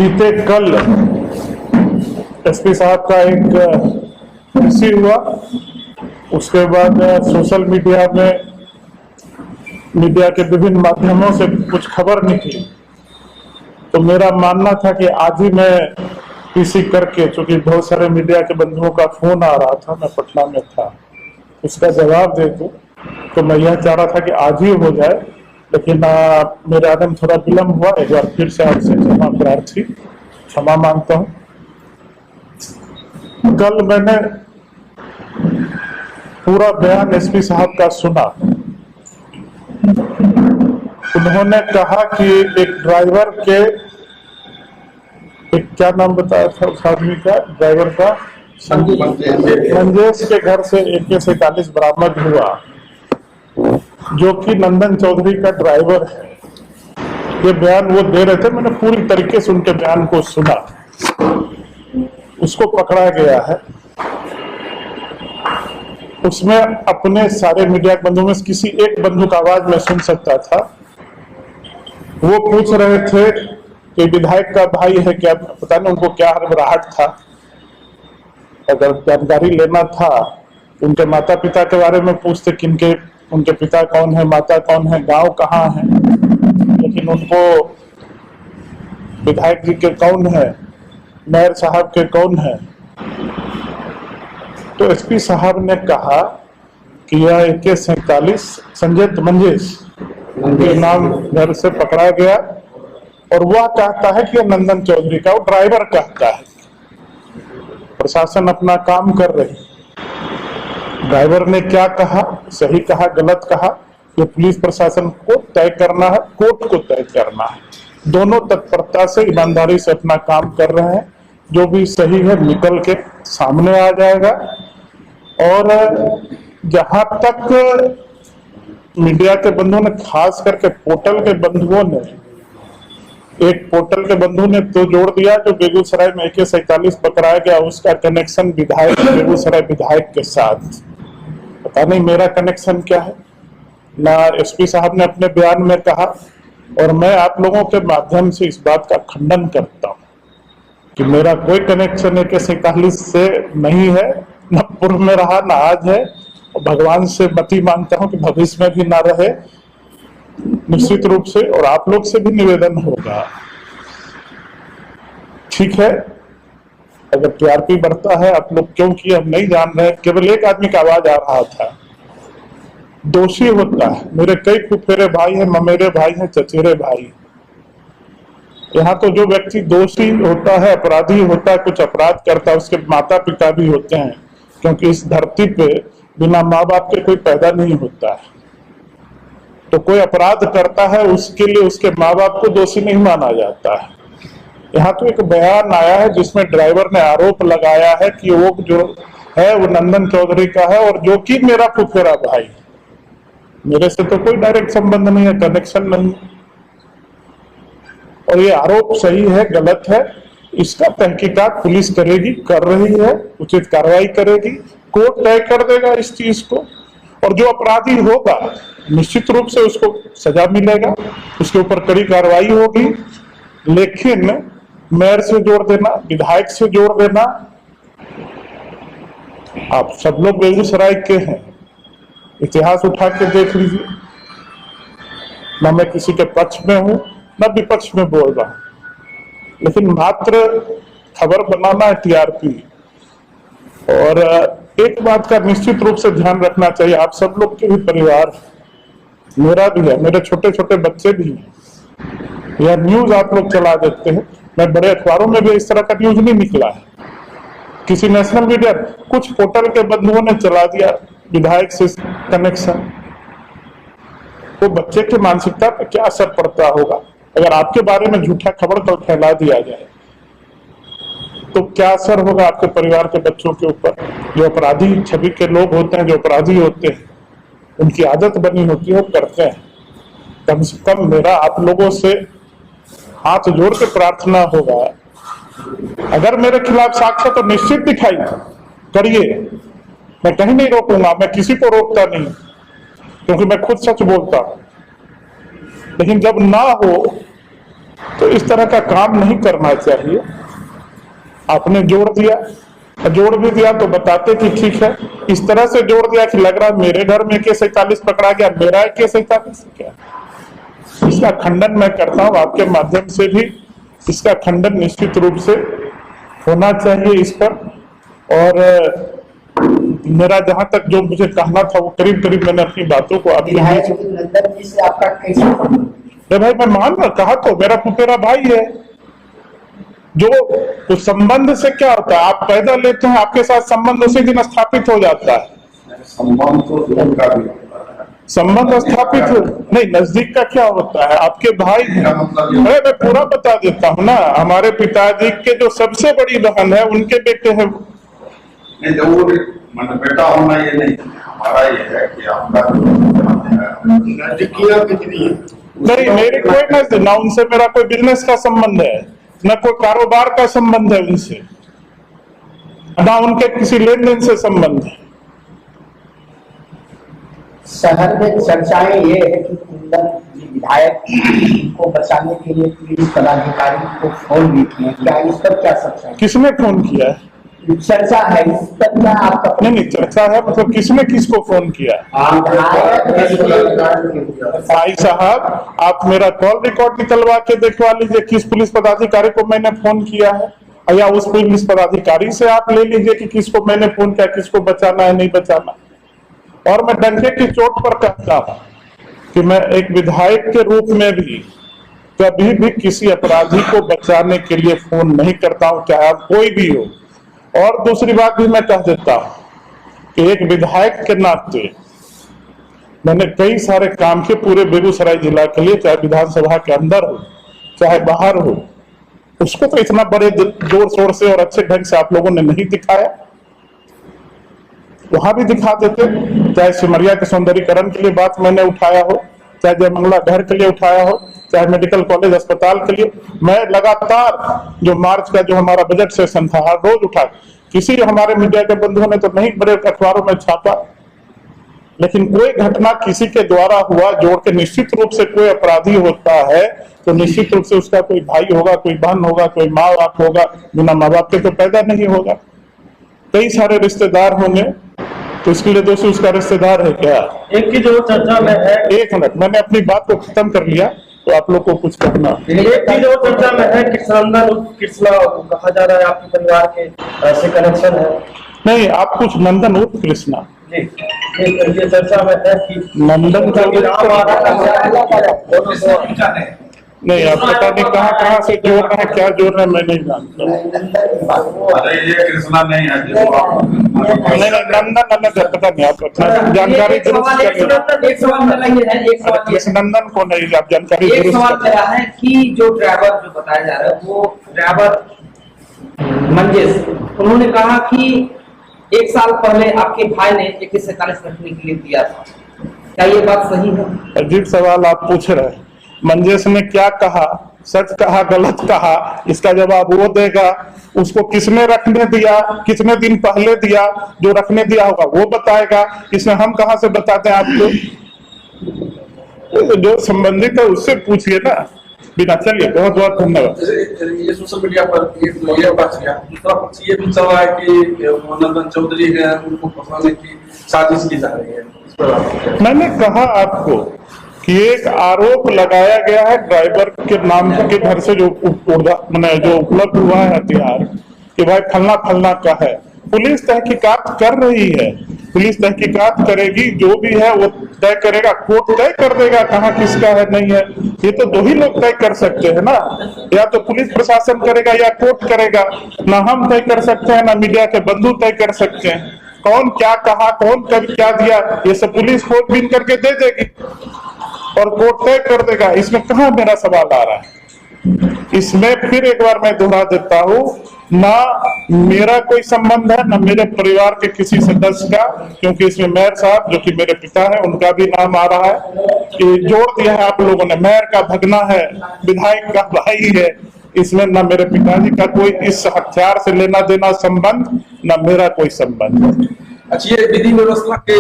बीते कल एसपी साहब का एक रिसीव हुआ। उसके बाद सोशल मीडिया के विभिन्न माध्यमों से कुछ खबर निकली, तो मेरा मानना था कि आज ही मैं पीसी करके, चूंकि बहुत सारे मीडिया के बंधुओं का फोन आ रहा था, मैं पटना में था, उसका जवाब दे दूं। तो मैं यह चाह रहा था कि आज ही हो जाए, लेकिन मेरे आने में थोड़ा विलम्ब हुआ। एक बार फिर से आपसे क्षमा मांगता हूं। कल मैंने पूरा बयान एसपी साहब का सुना। उन्होंने कहा कि एक ड्राइवर के, एक क्या नाम बताया था उस आदमी का, ड्राइवर का, मंजेश के घर से AK-47 बरामद हुआ, जो कि नंदन चौधरी का ड्राइवर है। ये बयान वो दे रहे थे, मैंने पूरी तरीके से उनके बयान को सुना। उसको पकड़ा गया है। उसमें अपने सारे मीडिया बंधुओं में किसी एक बंधु का आवाज में सुन सकता था। वो पूछ रहे थे कि विधायक का भाई है क्या, पता नहीं उनको क्या हड़बड़ाहट था। अगर जानकारी लेना था उनके माता पिता के बारे में पूछते, किनके, उनके पिता कौन है, माता कौन है, गांव कहाँ है, लेकिन उनको विधायक जी के कौन है, मेयर साहब के कौन है। तो एसपी साहब ने कहा कि यह AK-47 संजय मंजेश के नाम घर से पकड़ा गया, और वह कहता है कि नंदन चौधरी का, वो ड्राइवर कहता है। प्रशासन अपना काम कर रही। ड्राइवर ने क्या कहा, सही कहा, गलत कहा, ये पुलिस प्रशासन को तय करना है, कोर्ट को तय करना है। दोनों तत्परता से, ईमानदारी से अपना काम कर रहे हैं। जो भी सही है निकल के सामने आ जाएगा। और जहां तक मीडिया के बंधुओं ने, खास करके पोर्टल के बंधुओं ने, एक पोर्टल के बंधु ने तो जोड़ दिया जो बेगूसराय में AK-47 पकड़ाया गया, उसका कनेक्शन विधायक, बेगूसराय विधायक के साथ। पता नहीं मेरा कनेक्शन क्या है ना। एसपी साहब ने अपने बयान में कहा, और मैं आप लोगों के माध्यम से इस बात का खंडन करता हूं कि मेरा कोई कनेक्शन AK-47 से नहीं है, न पूर्व में रहा, न आज है। और भगवान से मति मांगता हूं कि भविष्य में भी ना रहे, निश्चित रूप से। और आप लोग से भी निवेदन होगा, ठीक है, अगर TRP बढ़ता है, आप लोग क्यों किए हम नहीं जान रहे। केवल एक आदमी का आवाज आ रहा था, दोषी होता है। मेरे कई फुफेरे भाई हैं, ममेरे भाई हैं, चचेरे भाई। यहाँ तो जो व्यक्ति दोषी होता है, अपराधी होता है, कुछ अपराध करता है, उसके माता पिता भी होते हैं, क्योंकि इस धरती पे बिना माँ बाप के कोई पैदा नहीं होता है। तो कोई अपराध करता है, उसके लिए उसके माँ बाप को दोषी नहीं माना जाता है। यहाँ तो एक बयान आया है जिसमें ड्राइवर ने आरोप लगाया है कि वो जो है वो नंदन चौधरी का है, और जो कि मेरा फुफेरा भाई। मेरे से तो कोई डायरेक्ट संबंध नहीं है, कनेक्शन नहीं। और ये आरोप सही है, गलत है, इसका तहकीकात पुलिस करेगी, कर रही है, उचित कार्रवाई करेगी, कोर्ट तय कर देगा इस चीज को। और जो अपराधी होगा निश्चित रूप से उसको सजा मिलेगा, उसके ऊपर कड़ी कार्रवाई होगी। लेकिन मेयर से जोड़ देना, विधायक से जोड़ देना, आप सब लोग बेगूसराय के हैं, इतिहास उठा के देख लीजिए। ना मैं किसी के पक्ष में हूं, न विपक्ष में बोल रहा हूं, लेकिन मात्र खबर बनाना है TRP। और एक बात का निश्चित रूप से ध्यान रखना चाहिए, आप सब लोग के भी परिवार, मेरा भी है, मेरे छोटे छोटे बच्चे भी हैं। यह न्यूज आप लोग चला देते हैं, मैं बड़े अखबारों में भी इस तरह का न्यूज नहीं निकला है। किसी नेशनल मीडिया, कुछ पोर्टल के बंधुओं ने चला दिया विधायक से कनेक्शन। तो बच्चे की मानसिकता पर क्या असर पड़ता होगा अगर आपके बारे में झूठा खबर कल फैला दिया जाए, तो क्या असर होगा आपके परिवार के बच्चों के ऊपर। जो अपराधी छवि के लोग होते हैं, जो अपराधी होते हैं, उनकी आदत बनी होती है, वो करते हैं। कम से कम मेरा आप लोगों से हाथ जोड़ के प्रार्थना होगा, अगर मेरे खिलाफ साक्ष्य तो निश्चित दिखाई करिए, मैं कहीं नहीं रोकूंगा, मैं किसी को रोकता नहीं, क्योंकि मैं खुद सच बोलता हूं। लेकिन जब ना हो तो इस तरह का काम नहीं करना चाहिए। आपने जोड़ दिया, जोड़ भी दिया तो बताते कि ठीक है। इस तरह से जोड़ दिया कि लग रहा है मेरे घर में AK-47 पकड़ा गया, मेरा AK-47 क्या। इसका खंडन मैं करता हूं, आपके माध्यम से भी इसका खंडन निश्चित रूप से होना चाहिए इस पर। और मेरा जहां तक जो मुझे कहना था वो करीब करीब मैंने अपनी बातों को आपके बीच। नंदन जी से आपका कैसे संबंध? भाई मैं मान रहा, कहा तो मेरा पुतेरा भाई है। जो उस संबंध से क्या होता है, आप पैदा लेते हैं, आपके साथ संबंध उसी दिन स्थापित हो जाता है। संबंध तो दूर का भी होता है। संबंध स्थापित हो नहीं, नजदीक का क्या होता है, आपके भाई हैं। अरे मैं पूरा बता देता हूँ ना, हमारे पिताजी के जो सबसे बड़ी बहन है उनके बेटे हैं। नहीं, जरूर मतलब बेटा होना ये नहीं, हमारा ये है कि आपका नजदीकियां कितनी है। नहीं, मेरी कोई नजदीक ना उनसे, मेरा कोई बिजनेस का संबंध है, न कोई कारोबार का संबंध है उनसे, ना उनके किसी लेन देन से संबंध है। शहर में चर्चाएं ये है कि कुंदन जी विधायक को बचाने के लिए पुलिस पदाधिकारी को फोन भी किए, क्या इस पर क्या सच है? किसने फोन किया है? चर्चा है इस पर, क्या आपका? नहीं, चर्चा है मतलब किसने किसको फोन किया? भाई साहब, आप मेरा कॉल रिकॉर्ड निकलवा के देखवा लीजिए किस पुलिस पदाधिकारी को मैंने फोन किया है, या उस पुलिस पदाधिकारी से आप ले लीजिए कि किसको मैंने फोन किया, किसको बचाना है नहीं बचाना। और मैं डंके की चोट पर कहता हूं कि मैं एक विधायक के रूप में भी कभी भी किसी अपराधी को बचाने के लिए फोन नहीं करता हूं, चाहे आप कोई भी हो। और दूसरी बात भी मैं कह देता हूं कि एक विधायक के नाते मैंने कई सारे काम किए पूरे बेगूसराय जिला के लिए, चाहे विधानसभा के अंदर हो चाहे बाहर हो। उसको तो इतना बड़े जोर शोर से और अच्छे ढंग से आप लोगों ने नहीं दिखाया, वहां भी दिखा देते। चाहे सिमरिया के सौंदर्यीकरण के लिए बात मैंने उठाया हो, चाहे जयमंगला घर के लिए उठाया हो, चाहे मेडिकल कॉलेज अस्पताल के लिए, मैं लगातार जो मार्च का जो हमारा बजट सेशन था हर रोज उठा। किसी हमारे मीडिया के बंधुओं ने तो नहीं बड़े अखबारों में छापा, लेकिन कोई घटना किसी के द्वारा हुआ जोड़ के निश्चित रूप से कोई अपराधी होता है तो निश्चित रूप से उसका कोई भाई होगा, कोई बहन होगा, कोई माँ बाप होगा, बिना माँ बाप के तो पैदा नहीं होगा। कई सारे रिश्तेदार होंगे, तो इसके लिए दोषी उसका रिश्तेदार है क्या? एक की जो चर्चा में है, एक मिनट, मैंने अपनी बात को खत्म कर लिया तो आप लोग को कुछ कहना। एक की जो चर्चा में है कृष्णनंदन कृष्णा कहा जा रहा है, आपके परिवार के से कनेक्शन है। नहीं, आप कुछ नंदन उर्फ कृष्णा जी, ये चर्चा में है कि नंदन नहीं, आप पता नहीं कहाँ से जोड़ रहे हैं, क्या जोड़ रहे हैं, मैं नहीं जानता। अरे ये कृष्णा नहीं है नहीं, नंदन अलग है, पता नहीं, आप जानकारी दुरुस्त करिए। एक सवाल मेरा ये है, एक सवाल ये कृष्णनंदन को नहीं, आप जानकारी एक दुरुस्त सवाल करिए। मेरा है कि जो ड्राइवर जो बताया जा रहा है वो ड्राइवर मंजेश, उन्होंने कहा कि 1 साल पहले आपके भाई ने AK-47 रखने के लिए दिया था, क्या ये बात सही है? अजीब सवाल आप पूछ रहे हैं। मंजेश ने क्या कहा, सच कहा गलत कहा, इसका जवाब वो देगा। उसको किसने रखने दिया, कितने दिन पहले दिया, जो रखने दिया होगा वो बताएगा। इसमें हम कहां से बताते हैं आपको? जो संबंधित है उससे पूछिए ना। बिना, चलिए, बहुत बहुत धन्यवाद। ये सोशल मीडिया पर ये बात किया, दूसरा पक्ष ये भी चल रहा है कि नंदन चौधरी है, उनको फंसाने की साजिश की जा रही है, इस पर मैंने कहा आपको कि एक आरोप लगाया गया है ड्राइवर के नाम के घर से जो उपलब्ध हुआ है हथियार, कि भाई फलना फलना का है। पुलिस तहकीकात कर रही है, पुलिस तहकीकात करेगी, जो भी है वो तय करेगा, कोर्ट तय कर देगा कहाँ किसका है नहीं है। ये तो 2 ही लोग तय कर सकते हैं ना, या तो पुलिस प्रशासन करेगा या कोर्ट करेगा। ना हम तय कर सकते हैं, ना मीडिया के बंधु तय कर सकते हैं। कौन क्या कहा, कौन कब क्या दिया, ये सब पुलिस खोजबीन करके दे देगी और कोर्ट तय कर देगा। इसमें कहाँ मेरा सवाल आ रहा है? इसमें फिर एक बार मैं दोहरा देता हूँ, ना मेरा कोई संबंध है, ना मेरे परिवार के किसी सदस्य का, क्योंकि इसमें मेयर साहब जो कि मेरे पिता है उनका भी नाम आ रहा है। ये जोड़ दिया है आप लोगों ने, मेयर का भगना है, विधायक का भाई है। इसमें ना मेरे पिताजी का कोई इस हथियार से लेना देना संबंध, ना मेरा कोई संबंध। अच्छा, ये विधि व्यवस्था के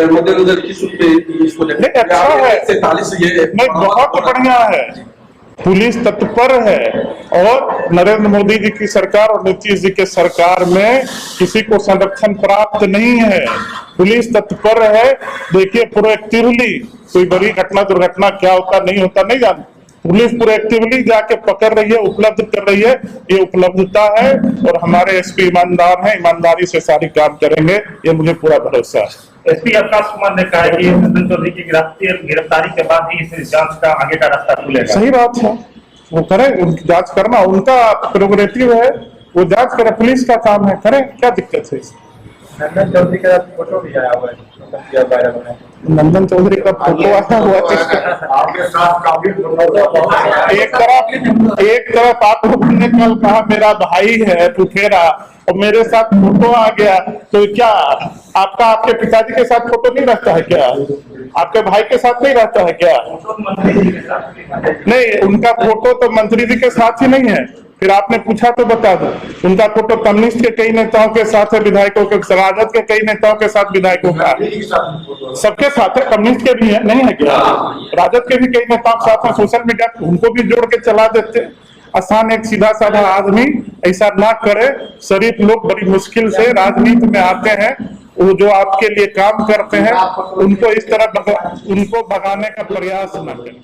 मद्देनजर किस पे इसको नहीं, अच्छा है, 47 ये नहीं बहुत बढ़िया है, पुलिस तत्पर है और नरेंद्र मोदी जी की सरकार और नीतीश जी के सरकार में किसी को संरक्षण प्राप्त नहीं है। पुलिस तत्पर है। देखिए प्रोएक्टिवली कोई बड़ी घटना दुर्घटना क्या होता नहीं होता नहीं जानते, पुलिस प्रोएक्टिवली जाके पकड़ रही है, उपलब्ध कर रही है। ये उपलब्धता है और हमारे एसपी ईमानदार हैं, ईमानदारी से सारी काम करेंगे, ये मुझे पूरा भरोसा है। एसपी आकाश कुमार ने कहा है कि नंदन चौधरी की गिरफ्तारी के बाद ही इस जांच का आगे का रास्ता खुलेगा। सही बात है, वो करें, उनकी जांच करना उनका प्रोग्रेटिव है, वो जांच करें, पुलिस का काम है, करें, क्या दिक्कत है। नंदन चौधरी का फोटो भी आया हुआ है, नंदन चौधरी का फोटो आया हुआ आपके साथ काफी एक तरफ आप लोगों ने कल कहा मेरा भाई है फुफेरा और मेरे साथ फोटो आ गया, तो क्या आपका आपके पिताजी के साथ फोटो नहीं रहता है क्या? आपके भाई के साथ नहीं रहता है क्या? नहीं, उनका फोटो तो मंत्री जी के साथ ही नहीं है। फिर आपने पूछा तो बता दो, उनका फोटो कम्युनिस्ट के कई नेताओं के साथ है, विधायकों के, राजद के कई नेताओं के साथ, विधायकों का सबके साथ है, कम्युनिस्ट के भी है, नहीं है क्या? राजद के भी कई नेताओं के साथ है, सोशल मीडिया उनको भी जोड़ के चला देते। आसान एक सीधा साधा आदमी ऐसा ना करे। शरीफ लोग बड़ी मुश्किल से राजनीति में आते हैं, वो जो आपके लिए काम करते हैं उनको इस तरह उनको भगाने का प्रयास न करें।